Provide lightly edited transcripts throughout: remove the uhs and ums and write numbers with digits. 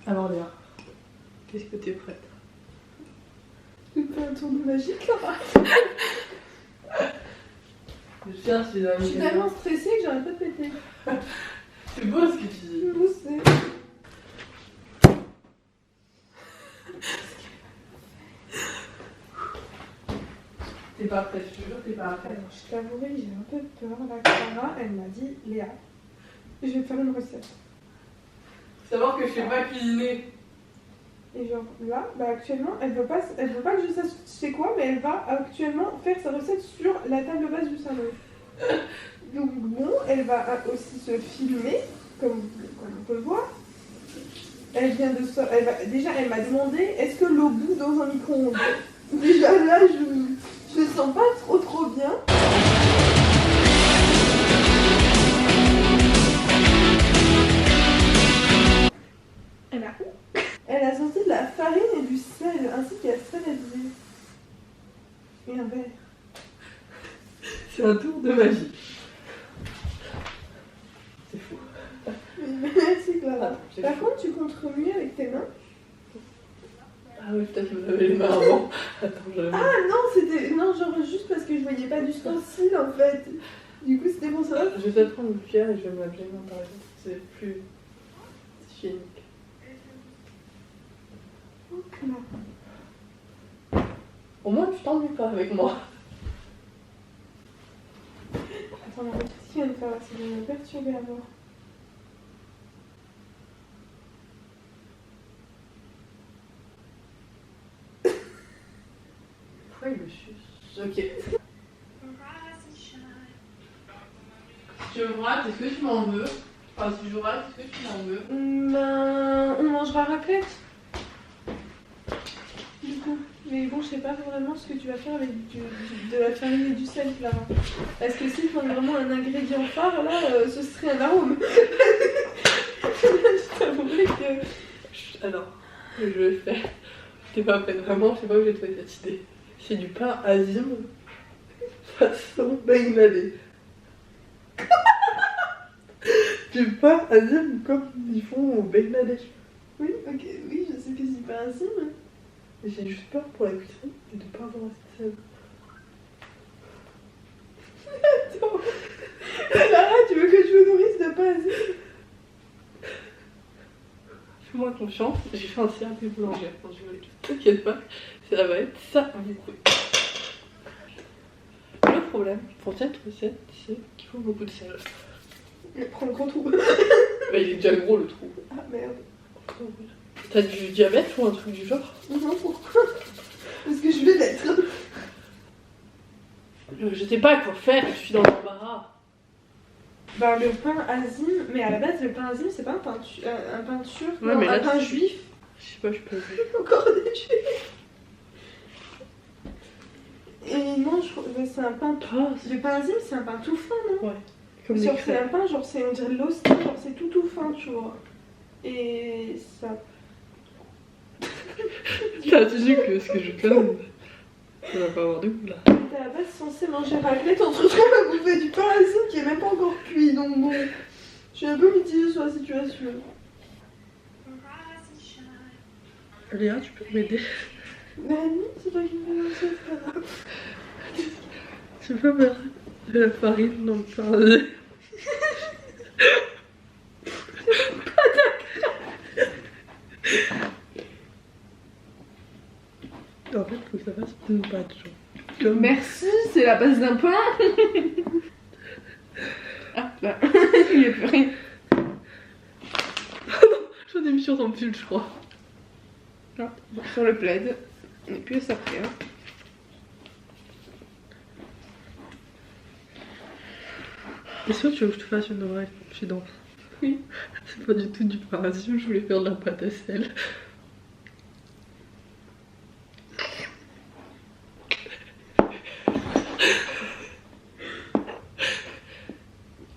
Alors Léa, qu'est-ce que t'es prête? Tu fais un tour de magie, Clara. Je cherche les amis. Je suis tellement stressée que j'arrête pas de péter. C'est beau ce que tu dis. Je sais. T'es pas prête, je te jure, t'es pas prête. Alors, je t'avouerai que j'ai un peu peur. La Clara, elle m'a dit, Léa, je vais te faire une recette. Faut savoir que je sais pas cuisiner. Et genre là, bah actuellement, elle veut pas que je sache c'est quoi, mais elle va actuellement faire sa recette sur la table basse du salon. Donc bon, elle va aussi se filmer, comme on peut le voir. Elle vient de se... Déjà, elle m'a demandé, est-ce que l'eau bout dans un micro-ondes? Déjà là, je me sens pas trop bien. Elle a où? Elle a sorti de la farine et du sel, ainsi qu'elle a saladier. Et un verre. C'est un tour de magie. C'est fou. Merci Clara. Attends, Par contre, tu comptes remuer avec tes mains? Ah oui, peut-être que vous avez les mains avant. Attends, j'avais... Ah non, c'était... Non, genre juste parce que je voyais pas d'ustensile en fait. Du coup, c'était pour ça. Je vais peut-être prendre une cuillère et je vais me laver les mains par exemple. C'est plus hygiénique. Oh, Clara. Au moins, tu t'ennuies pas avec moi. Attends, mais qu'est-ce qu'il vient de faire là? Ça vient de me perturber à mort. Pourquoi il me suce? Ok. Si je rate, est-ce que tu m'en veux? Enfin, si je rate, est-ce que tu m'en veux? Ben, on mangera raclette. Du coup. Mais bon, je sais pas vraiment ce que tu vas faire avec de la farine et du sel, Clara. Parce que s'il faut vraiment un ingrédient phare, là, ce serait un arôme. Je t'avouerai que... Alors, je vais faire. T'es pas prête, vraiment, je sais pas où j'ai trouvé cette idée. C'est du pain azim façon bangladais. Du pain azim comme ils font au Bangladesh. Oui, ok, oui, je sais que c'est pas ainsi, mais... J'ai juste peur pour la cuisson et de pas avoir assez de sel. Attends. Clara, tu veux que je me nourrisse de pain azim? Fais-moi confiance, j'ai fait un circuit boulanger. T'inquiète pas, ça va être ça à vous couper. Le problème pour cette recette, c'est qu'il faut beaucoup de sel. Prends le gros trou. Bah, il est déjà gros le trou. Ah merde. T'as du diabète ou un truc du genre? Non, pourquoi? Parce que je vais l'être. Je sais pas quoi faire, je suis dans l'embarras. Bah le pain azim, mais à la base le pain azim c'est pas un pain, un pain turc, Ouais, non, mais un là, pain juif. Je sais pas, je peux. Encore des juifs. Et non, je crois que c'est un pain... Ah, Le pain azim c'est un pain tout fin, non? ouais. Comme des Genre c'est crêpes. un pain, genre c'est on dirait de l'hostie, genre c'est tout fin, tu vois. Et ça... T'as dit que ce que je fais, ça va pas avoir de goût là. T'es à la base censé manger raclette, on se retrouve à bouffer du pain azim qui est même pas encore cuit, donc bon... Je suis un peu mitigée sur la situation. Léa, tu peux m'aider? Nani, c'est toi qui me fais lancer, frère. Tu peux mettre de la farine dans le pain. En fait, faut que ça fasse une pâte, genre. Comme... Merci, c'est la base d'un pain. Ah, là, il n'y a plus rien. J'en ai mis sur ton pull, je crois. Ah, bon, sur le plaid. On n'est plus à ça près. Hein. Est-ce que tu veux que je te fasse une vraie confidence? Oui. C'est pas du tout du pain azim, je voulais faire de la pâte à sel.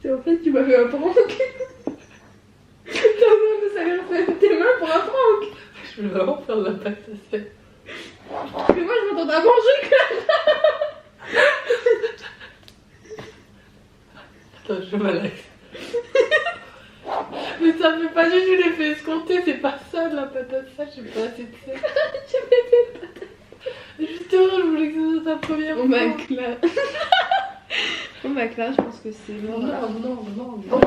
Et en fait, tu m'as fait un prank. T'as même de salir tes mains pour un prank. Je voulais vraiment faire de la pâte à sel. Mais moi, je m'attendais à manger, Clara. Attends, je malaise. Mais ça fait pas du tout l'effet escompté, c'est pas ça de la pâte à sel, j'ai pas assez de sel. J'avais fait de pâte. Justement, je voulais que ce soit ta première Bon fois. bah Claire. Bon bah Claire, je pense que c'est bon. Non, non, non, non.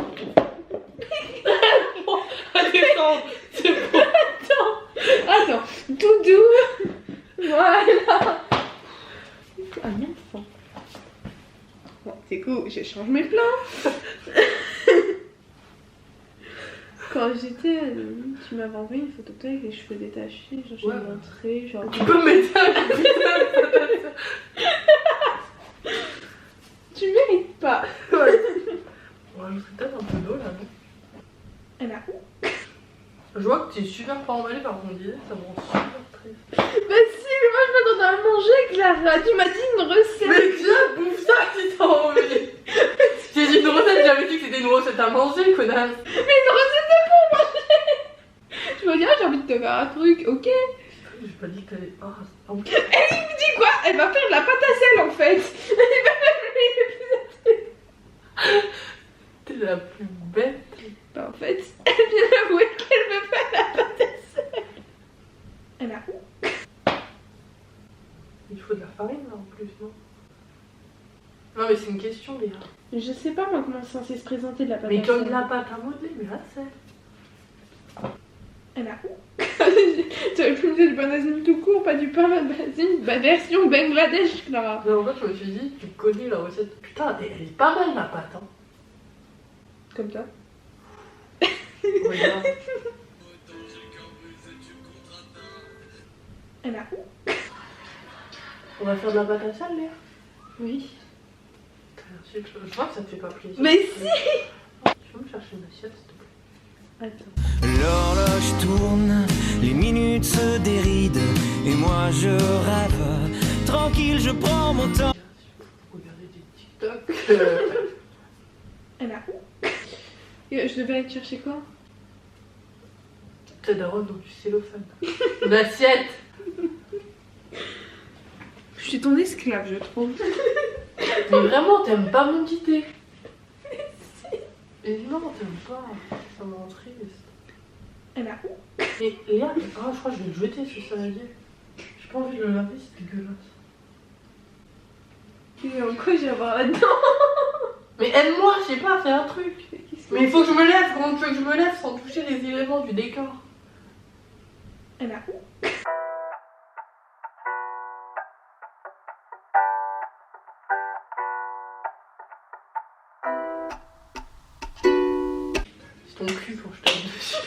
Allez, non, c'est bon. Attends, doudou. Voilà. Un enfant. Bon, c'est cool, je change mes plans. Quand j'étais, tu m'avais envoyé une photo de toi avec les cheveux détachés, genre je Ouais. t'ai montré, genre... Tu peux m'aider à putain de pâte à sel. Tu mérites pas. Ouais. Ouais, je serais peut-être un peu d'eau là, non? Elle a où? Je vois que tu es super pas emballée par mon idée, ça me rend super triste. Bah si, mais moi je m'attendais à manger, Clara. Tu m'as dit une recette. Mais tiens, bouffe ça si t'as envie. J'ai dit une recette, j'avais dit que c'était une recette à manger, connasse. Mais une recette de pour manger. Je me dirais, j'ai envie de te faire un truc, ok. J'ai pas dit que t'allais. Ah, c'est ok. Elle me dit quoi? Elle va faire de la pâte à sel en fait. Elle va faire T'es la plus bête. Bah en fait, elle vient d'avouer qu'elle veut faire de la pâte à sel. Elle a où? Il faut de la farine là en plus, non? Non, mais c'est une question, Léa. Je sais pas moi comment c'est censé se présenter de la pâte Mais à comme sel. de la pâte à modeler, mais là c'est. Elle a où? Tu as utilisé du pain d'Asie tout court, pas du pain d'Asie. Bah version Bangladesh, Clara. Mais en fait, je me suis dit, tu connais la recette. Putain, elle est pas mal ma pâte, hein. Comme ça. Regarde. Elle a où? On va faire de la pâte à sel, Léa. Oui. Je crois que ça te fait pas plaisir. Mais si. Tu peux me chercher une assiette, s'il te plaît? Attends. L'horloge tourne, les minutes se dérident, et moi je rêve. Tranquille, je prends mon temps. Regarder des TikTok. Elle a où? Je devais aller te chercher quoi? T'as daronne dans du cellophane. Une assiette. Je suis ton esclave, je trouve. Mais vraiment, t'aimes pas mon idée. Mais non, t'aimes pas. Ça me rend triste. Elle a où? Et Léa, ah, je crois que je vais le jeter ce saladier. J'ai pas envie de le laver, c'est dégueulasse. Et en quoi j'ai à voir là-dedans? Mais aide-moi, je sais pas, fais un truc. Mais il faut que je me lève, comment tu veux que je me lève sans toucher les éléments du décor? Elle a où? C'est ton cul quand je tape dessus.